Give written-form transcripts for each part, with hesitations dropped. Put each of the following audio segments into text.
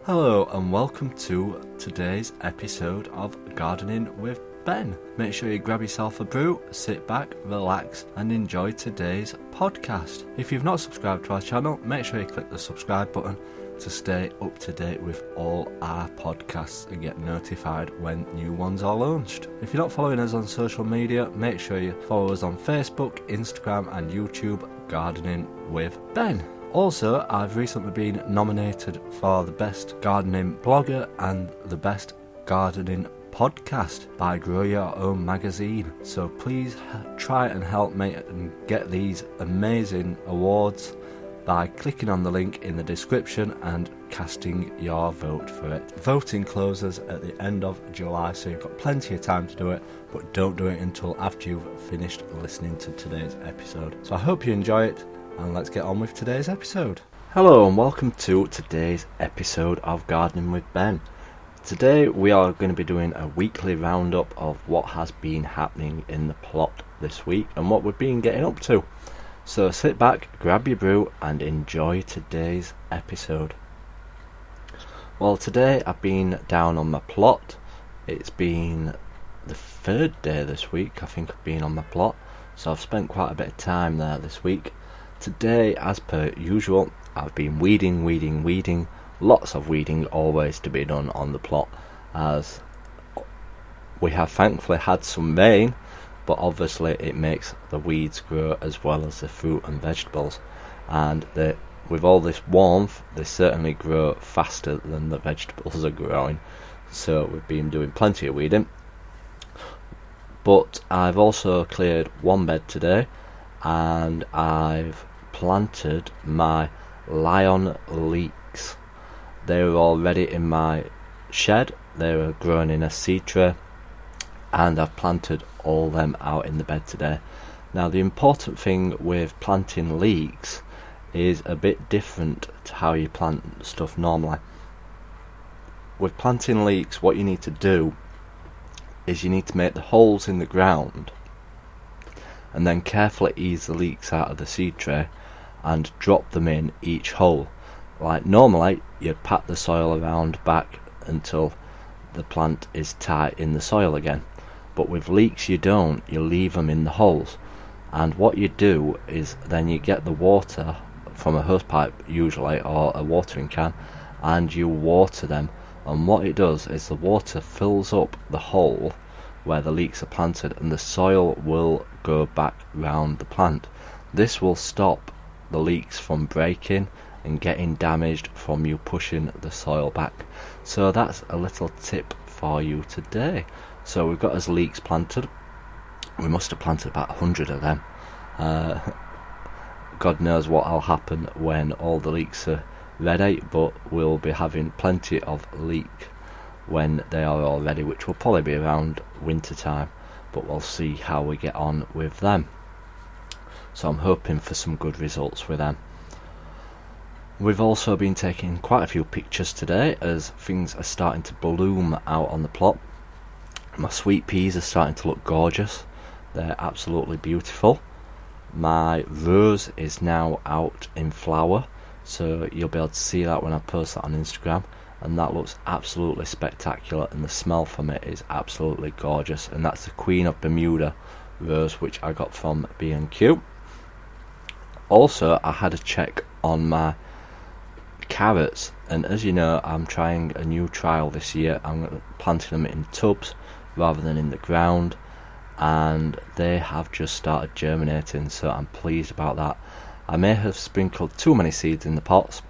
Hello and welcome to today's episode of Gardening with Ben. Make sure you grab yourself a brew, sit back, relax and enjoy today's podcast. If you've not subscribed to our channel, make sure you click the subscribe button to stay up to date with all our podcasts and get notified when new ones are launched. If you're not following us on social media, make sure you follow us on Facebook, Instagram and YouTube, Gardening with Ben. Also, I've recently been nominated for the Best Gardening Blogger and the Best Gardening Podcast by Grow Your Own magazine. So please try and help me and get these amazing awards by clicking on the link in the description and casting your vote for it. Voting closes at the end of July, so you've got plenty of time to do it, but don't do it until after you've finished listening to today's episode. So I hope you enjoy it. And let's get on with today's episode. Hello and welcome to today's episode of Gardening with Ben. Today we are going to be doing a weekly roundup of what has been happening in the plot this week and what we've been getting up to. So sit back, grab your brew and enjoy today's episode. Well, today I've been down on my plot. It's been the third day this week I think I've been on my plot, so I've spent quite a bit of time there this week. Today, as per usual, I've been weeding, lots of weeding always to be done on the plot, as we have thankfully had some rain, but obviously it makes the weeds grow as well as the fruit and vegetables, and with all this warmth they certainly grow faster than the vegetables are growing, so we've been doing plenty of weeding. But I've also cleared one bed today, and I've planted my lion leeks. They were already in my shed, they were grown in a seed tray, and I've planted all them out in the bed today. Now the important thing with planting leeks is a bit different to how you plant stuff normally. With planting leeks, what you need to do is you need to make the holes in the ground and then carefully ease the leeks out of the seed tray and drop them in each hole. Like normally you'd pat the soil around back until the plant is tight in the soil again, but with leeks you don't, you leave them in the holes. And what you do is then you get the water from a hose pipe usually, or a watering can, and you water them, and what it does is the water fills up the hole where the leeks are planted and the soil will go back round the plant. This will stop the leeks from breaking and getting damaged from you pushing the soil back. So that's a little tip for you today. So we've got us leeks planted. We must have planted about 100 of them. God knows what will happen when all the leeks are ready, but we'll be having plenty of leek when they are all ready, which will probably be around winter time, but we'll see how we get on with them. So I'm hoping for some good results with them. We've also been taking quite a few pictures today as things are starting to bloom out on the plot. My sweet peas are starting to look gorgeous, they're absolutely beautiful. My rose is now out in flower, so you'll be able to see that when I post that on Instagram, and that looks absolutely spectacular, and the smell from it is absolutely gorgeous. And that's the Queen of Bermuda rose, which I got from B&Q. Also, I had a check on my carrots, and as you know, I'm trying a new trial this year. I'm planting them in tubs rather than in the ground, and they have just started germinating, so I'm pleased about that. I may have sprinkled too many seeds in the pots,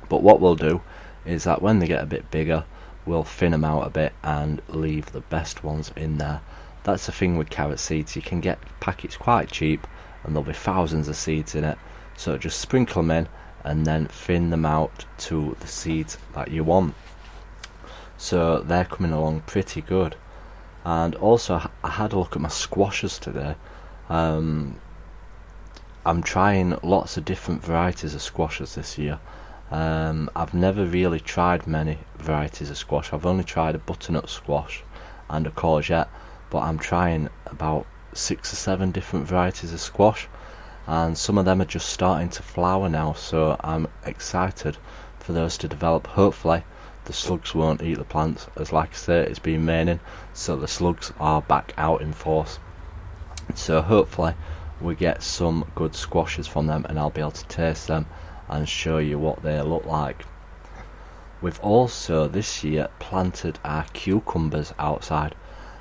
but what we'll do is that when they get a bit bigger, we'll thin them out a bit and leave the best ones in there. That's the thing with carrot seeds, you can get packets quite cheap and there'll be thousands of seeds in it, so just sprinkle them in and then thin them out to the seeds that you want. So they're coming along pretty good. And also I had a look at my squashes today. I'm trying lots of different varieties of squashes this year. I've never really tried many varieties of squash. I've only tried a butternut squash and a courgette, but I'm trying about 6 or 7 different varieties of squash, and some of them are just starting to flower now, so I'm excited for those to develop. Hopefully the slugs won't eat the plants, as like I say, it's been raining, so the slugs are back out in force. So hopefully we get some good squashes from them, and I'll be able to taste them and show you what they look like. We've also this year planted our cucumbers outside.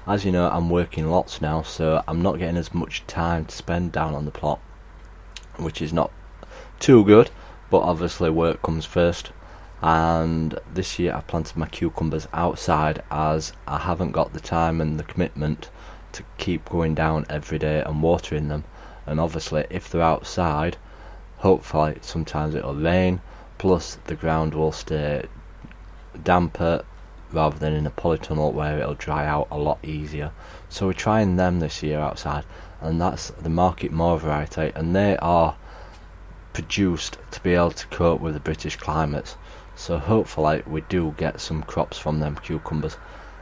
As you know, I'm working lots now, so I'm not getting as much time to spend down on the plot, which is not too good, but obviously work comes first. And this year I planted my cucumbers outside, as I haven't got the time and the commitment to keep going down every day and watering them. And obviously if they're outside, hopefully sometimes it'll rain, plus the ground will stay damper rather than in a polytunnel where it'll dry out a lot easier. So we're trying them this year outside, and that's the Market More variety, and they are produced to be able to cope with the British climates. So hopefully we do get some crops from them cucumbers.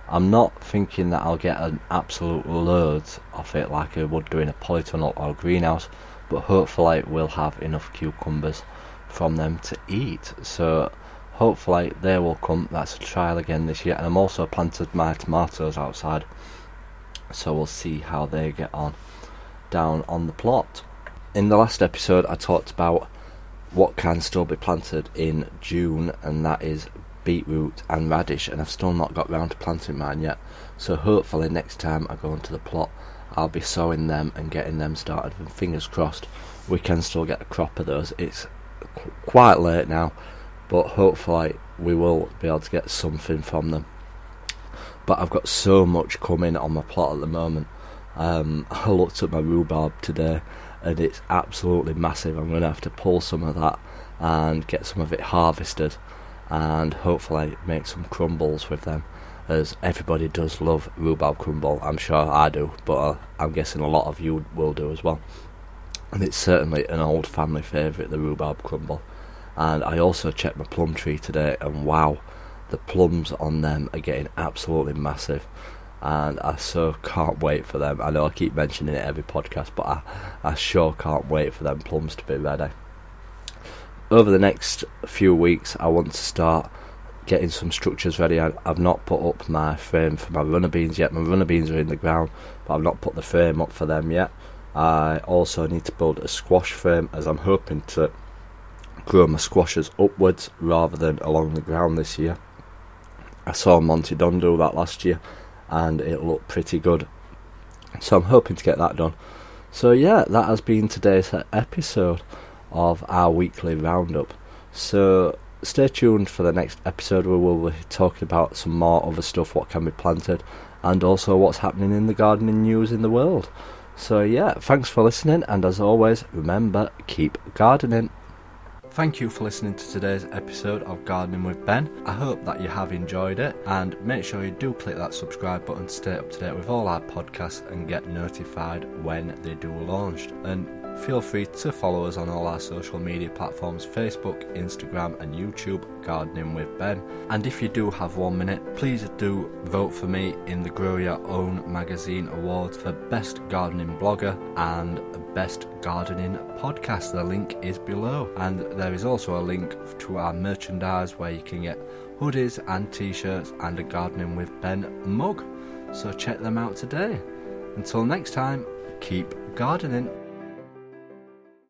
I'm not thinking that I'll get an absolute loads of it like I would do in a polytunnel or greenhouse, but hopefully we'll have enough cucumbers from them to eat. So hopefully they will come. That's a trial again this year. And I'm also planted my tomatoes outside, so we'll see how they get on down on the plot. In the last episode I talked about what can still be planted in June, and that is beetroot and radish, and I've still not got round to planting mine yet. So hopefully next time I go onto the plot I'll be sowing them and getting them started, and fingers crossed we can still get a crop of those. It's quite late now, but hopefully we will be able to get something from them. But I've got so much coming on my plot at the moment. I looked at my rhubarb today and it's absolutely massive. I'm going to have to pull some of that and get some of it harvested, and hopefully make some crumbles with them, as everybody does love rhubarb crumble. I'm sure I do, but I'm guessing a lot of you will do as well. And it's certainly an old family favourite, the rhubarb crumble. And I also checked my plum tree today, and wow, the plums on them are getting absolutely massive, and I so can't wait for them. I know I keep mentioning it every podcast, but I sure can't wait for them plums to be ready. Over the next few weeks I want to start getting some structures ready. I've not put up my frame for my runner beans yet. My runner beans are in the ground, but I've not put the frame up for them yet. I also need to build a squash frame, as I'm hoping to grow my squashes upwards rather than along the ground this year. I saw Monty Don do that last year and it looked pretty good, so I'm hoping to get that done. So yeah, that has been today's episode of our weekly roundup. So stay tuned for the next episode, where we'll be talking about some more other stuff, what can be planted, and also what's happening in the gardening news in the world. So yeah, thanks for listening, and as always, remember, keep gardening. Thank you for listening to today's episode of Gardening with Ben. I hope that you have enjoyed it, and make sure you do click that subscribe button to stay up to date with all our podcasts and get notified when they do launch. And feel free to follow us on all our social media platforms: Facebook, Instagram and YouTube, Gardening with Ben. And if you do have 1 minute, please do vote for me in the Grow Your Own magazine awards for Best Gardening Blogger and Best Gardening Podcast. The link is below, and there is also a link to our merchandise where you can get hoodies and t-shirts and a Gardening with Ben mug. So check them out today. Until next time, keep gardening.